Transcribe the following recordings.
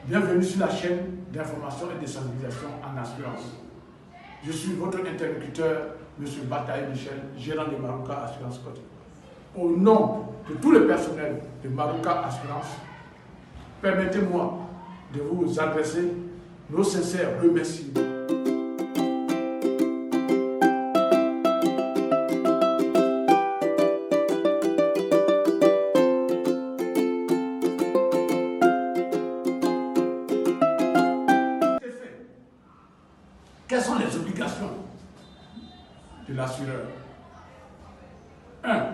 Bienvenue sur la chaîne d'information et de sensibilisation en assurance. Je suis votre interlocuteur, M. Bataille Michel, gérant de Marouka Assurance Côte. Au nom de tout le personnel de Marouka Assurance, permettez-moi de vous adresser nos sincères remerciements. Quelles sont les obligations de l'assureur? 1.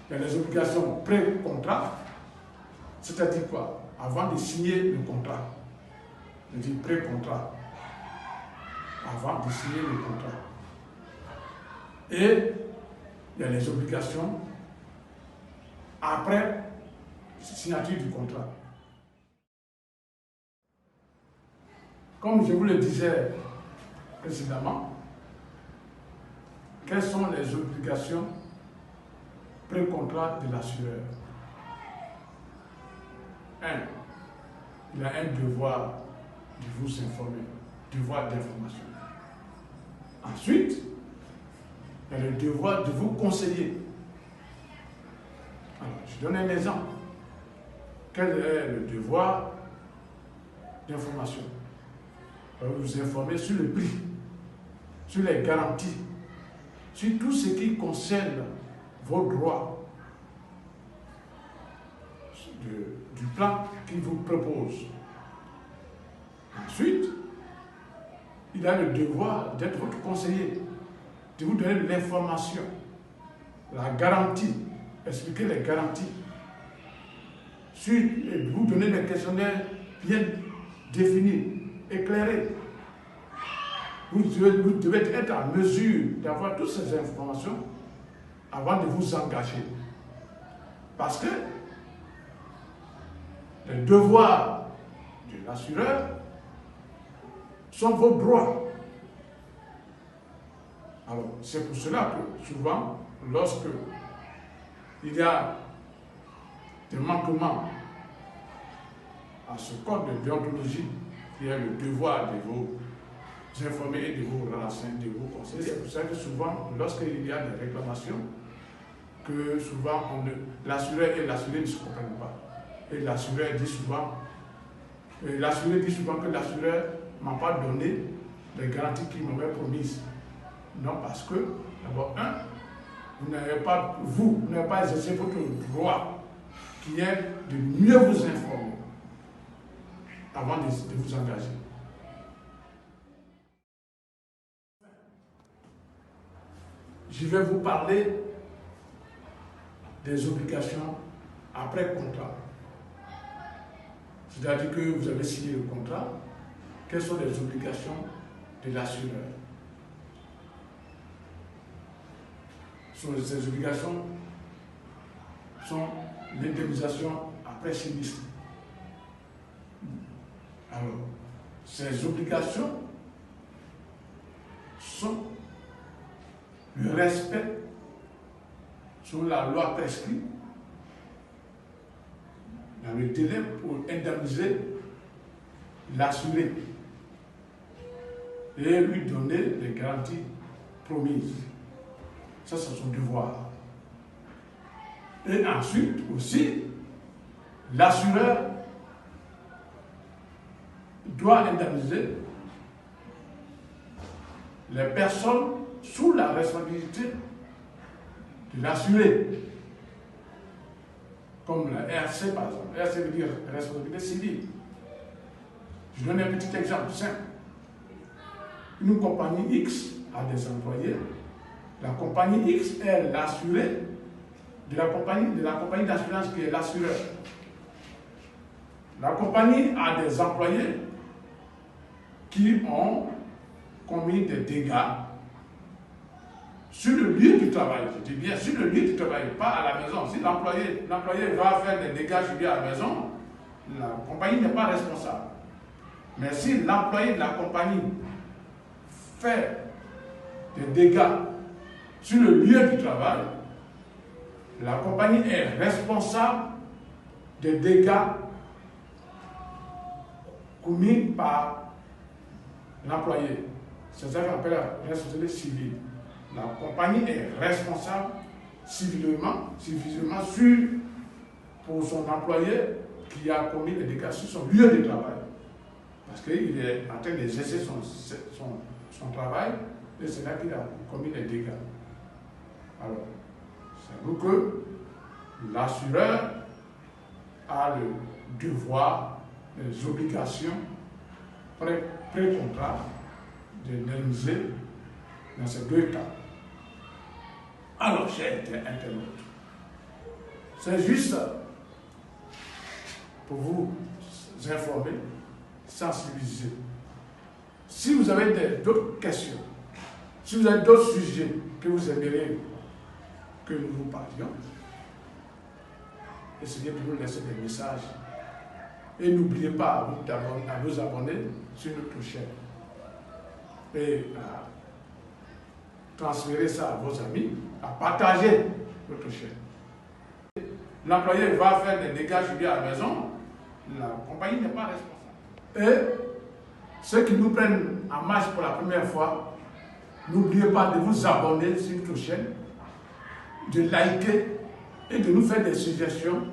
Il y a les obligations pré-contrat, c'est-à-dire quoi? Avant de signer le contrat. Je dis pré-contrat. Avant de signer le contrat. Et il y a les obligations après signature du contrat. Comme je vous le disais précédemment, quelles sont les obligations pré-contrat de l'assureur? 1. Il a un devoir de vous informer, devoir d'information. Ensuite, il a le devoir de vous conseiller. Alors, je donne un exemple. Quel est le devoir d'information? Vous informer sur le prix, sur les garanties, sur tout ce qui concerne vos droits du plan qu'il vous propose. Ensuite, il a le devoir d'être votre conseiller, de vous donner de l'information, la garantie, expliquer les garanties, de vous donner des questionnaires bien définis, éclairés. Vous devez être en mesure d'avoir toutes ces informations avant de vous engager. Parce que les devoirs de l'assureur sont vos droits. Alors, c'est pour cela que souvent, lorsque il y a des manquements à ce code de déontologie, qui est le devoir de vous informer et de vous renseigner, de vous conseiller. C'est pour ça que souvent, lorsqu'il y a des réclamations, que souvent l'assureur et l'assuré ne se comprennent pas. Et l'assureur dit souvent que l'assureur ne m'a pas donné les garanties qu'il m'avait promises. Non, parce que, d'abord, vous n'avez pas exercé votre droit, qui est de mieux vous informer avant de vous engager. Je vais vous parler des obligations après contrat. C'est-à-dire que vous avez signé le contrat, quelles sont les obligations de l'assureur? Ces obligations sont l'indemnisation après sinistre. Alors, ces obligations sont le respect sur la loi prescrite dans le délai pour indemniser l'assuré et lui donner les garanties promises. Ça, c'est son devoir. Et ensuite aussi, l'assureur doit indemniser les personnes sous la responsabilité de l'assuré, comme la RC par exemple. RC veut dire responsabilité civile. Je donne un petit exemple simple. Une compagnie X a des employés. La compagnie X est l'assuré de la compagnie d'assurance qui est l'assureur. La compagnie a des employés qui ont commis des dégâts sur le lieu du travail. Je dis bien sur le lieu du travail, pas à la maison. Si l'employé va faire des dégâts sur lui à la maison, la compagnie n'est pas responsable. Mais si l'employé de la compagnie fait des dégâts sur le lieu du travail, la compagnie est responsable des dégâts commis par l'employé. C'est ça qu'on appelle la responsabilité civile. La compagnie est responsable civilement pour son employé qui a commis des dégâts sur son lieu de travail. Parce qu'il est en train d'exercer son travail et c'est là qu'il a commis des dégâts. Alors, c'est vous que l'assureur a le devoir, les obligations pré-contrat de l'indemniser dans ces deux cas. Alors, chers internautes, c'est juste pour vous informer, sensibiliser. Si vous avez d'autres questions, si vous avez d'autres sujets que vous aimeriez que nous vous parlions, essayez de nous laisser des messages. Et n'oubliez pas à vous abonner sur notre chaîne. Et à transférer ça à vos amis, à partager notre chaîne. L'employé va faire des dégâts chez lui à la maison, la compagnie n'est pas responsable. Et ceux qui nous prennent en marche pour la première fois, n'oubliez pas de vous abonner sur notre chaîne, de liker et de nous faire des suggestions.